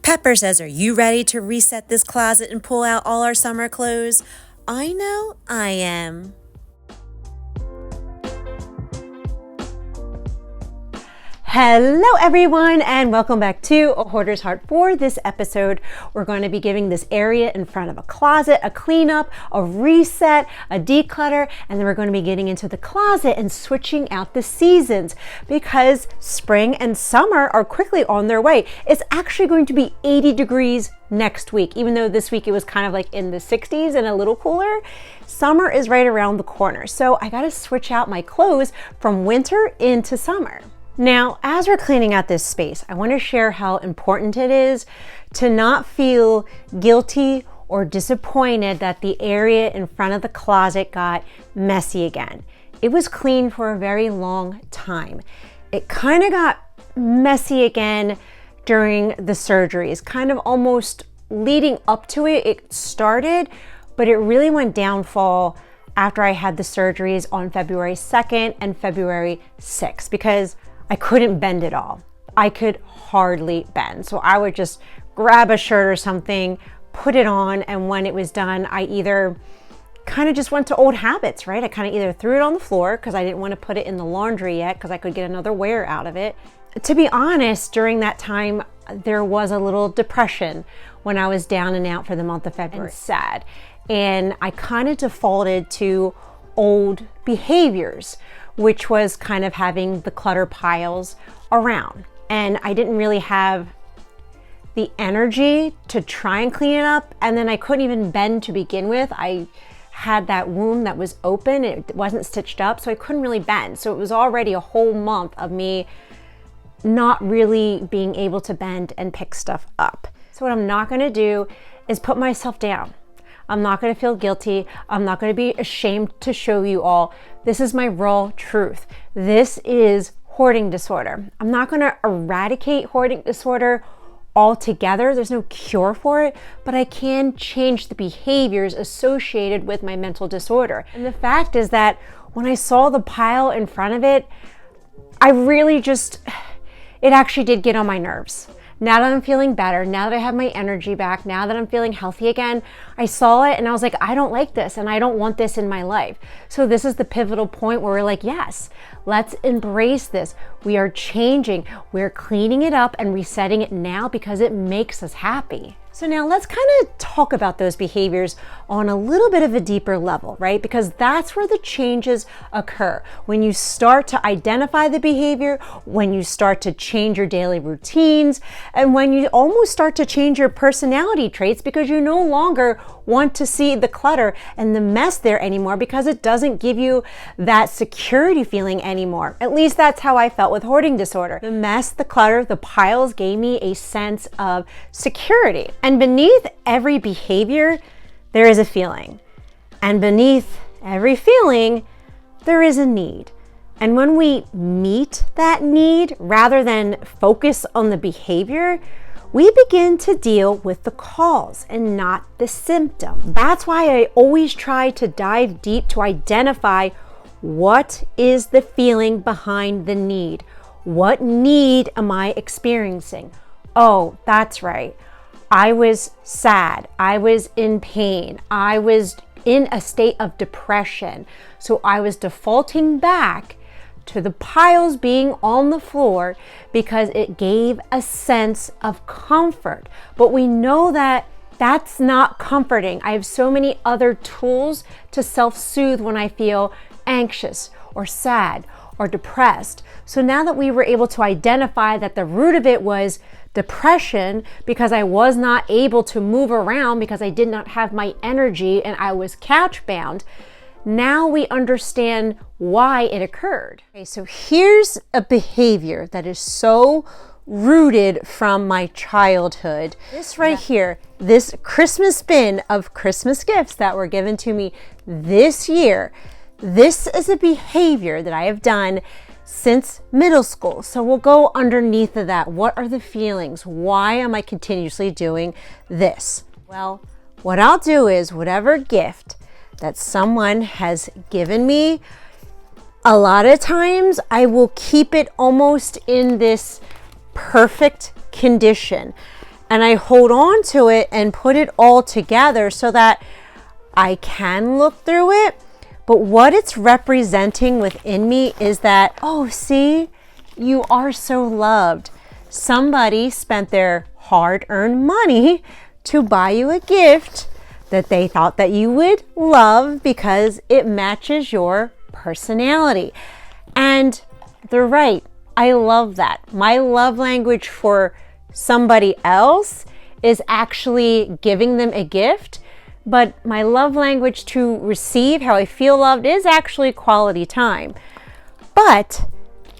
Pepper says, are you ready to reset this closet and pull out all our summer clothes? I know I am. Hello everyone and welcome back to A Hoarder's Heart. For this episode, we're going to be giving this area in front of a closet a cleanup, a reset, a declutter, and then we're going to be getting into the closet and switching out the seasons because spring and summer are quickly on their way. It's actually going to be 80 degrees next week, even though this week it was kind of like in the 60s and a little cooler. Summer is right around the corner, so I got to switch out my clothes from winter into summer. Now, as we're cleaning out this space, I want to share how important it is to not feel guilty or disappointed that the area in front of the closet got messy again. It was clean for a very long time. It kind of got messy again during the surgeries, kind of almost leading up to it. It started, but it really went downfall after I had the surgeries on February 2nd and February 6th because I couldn't bend at all. I could hardly bend. So I would just grab a shirt or something, put it on, and when it was done, I either kind of just went to old habits, right? I kind of either threw it on the floor because I didn't want to put it in the laundry yet because I could get another wear out of it. To be honest, during that time, there was a little depression when I was down and out for the month of February. And sad. And I kind of defaulted to old behaviors, which was kind of having the clutter piles around. And I didn't really have the energy to try and clean it up. And then I couldn't even bend to begin with. I had that wound that was open, it wasn't stitched up, so I couldn't really bend. So it was already a whole month of me not really being able to bend and pick stuff up. So what I'm not gonna do is put myself down. I'm not going to feel guilty. I'm not going to be ashamed to show you all. This is my raw truth. This is hoarding disorder. I'm not going to eradicate hoarding disorder altogether. There's no cure for it, but I can change the behaviors associated with my mental disorder. And the fact is that when I saw the pile in front of it, it actually did get on my nerves. Now that I'm feeling better, now that I have my energy back, now that I'm feeling healthy again, I saw it and I was like, I don't like this and I don't want this in my life. So this is the pivotal point where we're like, yes, let's embrace this. We are changing, we're cleaning it up and resetting it now because it makes us happy. So now let's kind of talk about those behaviors on a little bit of a deeper level, right? Because that's where the changes occur. When you start to identify the behavior, when you start to change your daily routines, and when you almost start to change your personality traits because you no longer want to see the clutter and the mess there anymore because it doesn't give you that security feeling anymore. At least that's how I felt with hoarding disorder. The mess, the clutter, the piles gave me a sense of security. And beneath every behavior, there is a feeling. And beneath every feeling, there is a need. And when we meet that need, rather than focus on the behavior, we begin to deal with the cause and not the symptom. That's why I always try to dive deep to identify what is the feeling behind the need. What need am I experiencing? Oh, that's right. I was sad. I was in pain. I was in a state of depression. So I was defaulting back to the piles being on the floor because it gave a sense of comfort. But we know that that's not comforting. I have so many other tools to self-soothe when I feel anxious or sad or depressed. So now that we were able to identify that the root of it was depression because I was not able to move around because I did not have my energy and I was couch bound, now we understand why it occurred. Okay, so here's a behavior that is so rooted from my childhood. This right here, this Christmas bin of Christmas gifts that were given to me this year, this is a behavior that I have done since middle school. So we'll go underneath of that. What are the feelings? Why am I continuously doing this? Well, what I'll do is whatever gift that someone has given me, a lot of times I will keep it almost in this perfect condition. and I hold on to it and put it all together so that I can look through it. But what it's representing within me is that, oh, see, you are so loved. Somebody spent their hard-earned money to buy you a gift that they thought that you would love because it matches your personality. And they're right. I love that. My love language for somebody else is actually giving them a gift, but my love language to receive how I feel loved is actually quality time. But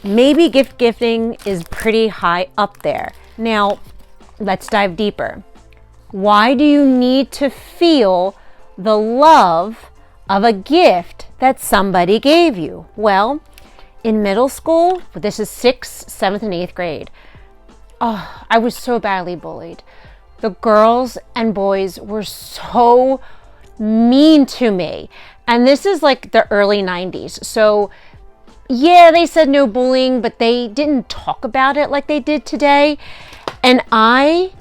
maybe gift giving is pretty high up there. Now, let's dive deeper. Why do you need to feel the love of a gift that somebody gave you? Well, in middle school, this is 6th, 7th, and 8th grade, I was so badly bullied. The girls and boys were so mean to me. And this is like the early 90s. So yeah, they said no bullying, but they didn't talk about it like they did today. And I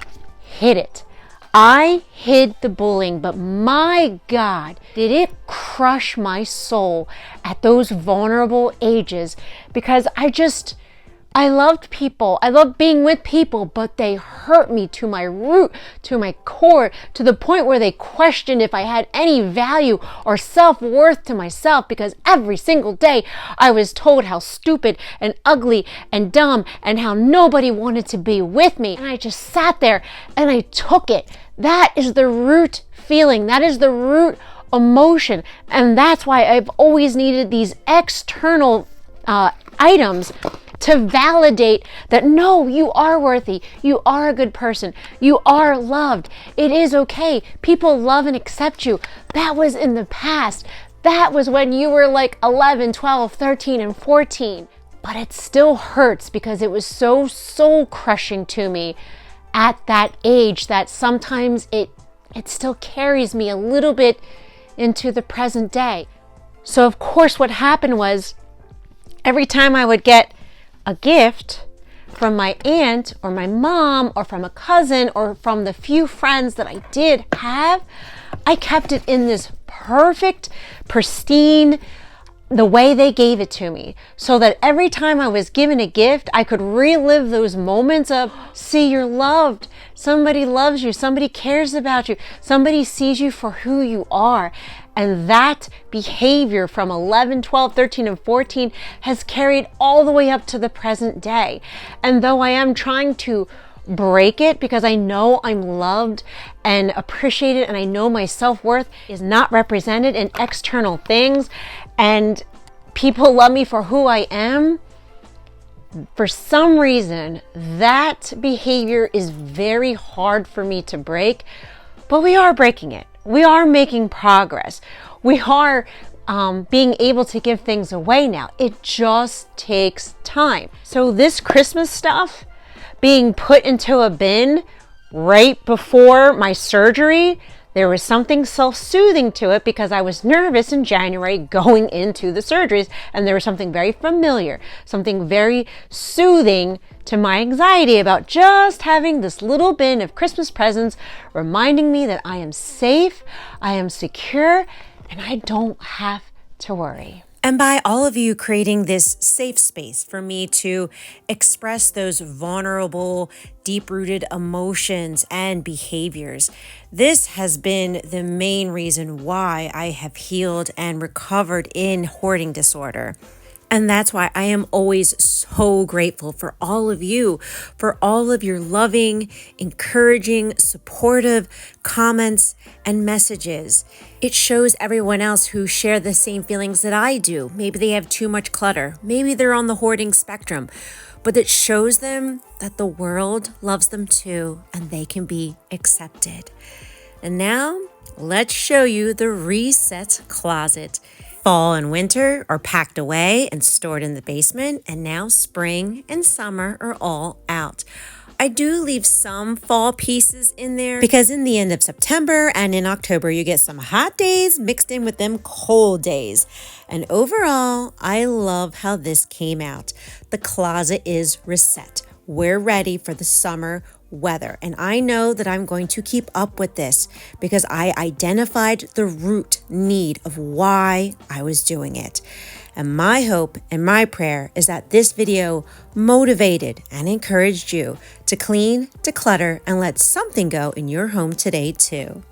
hid it. I hid the bullying, but my God, did it crush my soul at those vulnerable ages, because I loved people. I loved being with people, but they hurt me to my root, to my core, to the point where they questioned if I had any value or self-worth to myself, because every single day I was told how stupid and ugly and dumb and how nobody wanted to be with me. And I just sat there and I took it. That is the root feeling. That is the root emotion. And that's why I've always needed these external items to validate that, no, you are worthy. You are a good person. You are loved. It is okay. People love and accept you. That was in the past. That was when you were like 11, 12, 13, and 14. But it still hurts because it was so soul crushing to me at that age that sometimes it still carries me a little bit into the present day. So of course what happened was, every time I would get a gift from my aunt or my mom or from a cousin or from the few friends that I did have, I kept it in this perfect, pristine, the way they gave it to me, so that every time I was given a gift, I could relive those moments of, see, you're loved. Somebody loves you. Somebody cares about you. Somebody sees you for who you are. And that behavior from 11, 12, 13, and 14 has carried all the way up to the present day. And though I am trying to break it, because I know I'm loved and appreciated, and I know my self-worth is not represented in external things, and people love me for who I am, for some reason that behavior is very hard for me to break. But we are breaking it. We are making progress. We are being able to give things away now. It just takes time. So this Christmas stuff being put into a bin right before my surgery, there was something self-soothing to it, because I was nervous in January going into the surgeries, and there was something very familiar, something very soothing to my anxiety about just having this little bin of Christmas presents reminding me that I am safe, I am secure, and I don't have to worry. And by all of you creating this safe space for me to express those vulnerable, deep-rooted emotions and behaviors. This has been the main reason why I have healed and recovered in hoarding disorder. And that's why I am always so grateful for all of you, for all of your loving, encouraging, supportive comments and messages. It shows everyone else who share the same feelings that I do. Maybe they have too much clutter. Maybe they're on the hoarding spectrum. But it shows them that the world loves them too, and they can be accepted. And now, let's show you the reset closet. Fall and winter are packed away and stored in the basement, and now spring and summer are all out. I do leave some fall pieces in there because in the end of September and in October, you get some hot days mixed in with them cold days. And overall, I love how this came out. The closet is reset. We're ready for the summer, weather. And I know that I'm going to keep up with this because I identified the root need of why I was doing it. And my hope and my prayer is that this video motivated and encouraged you to clean, declutter, and let something go in your home today too.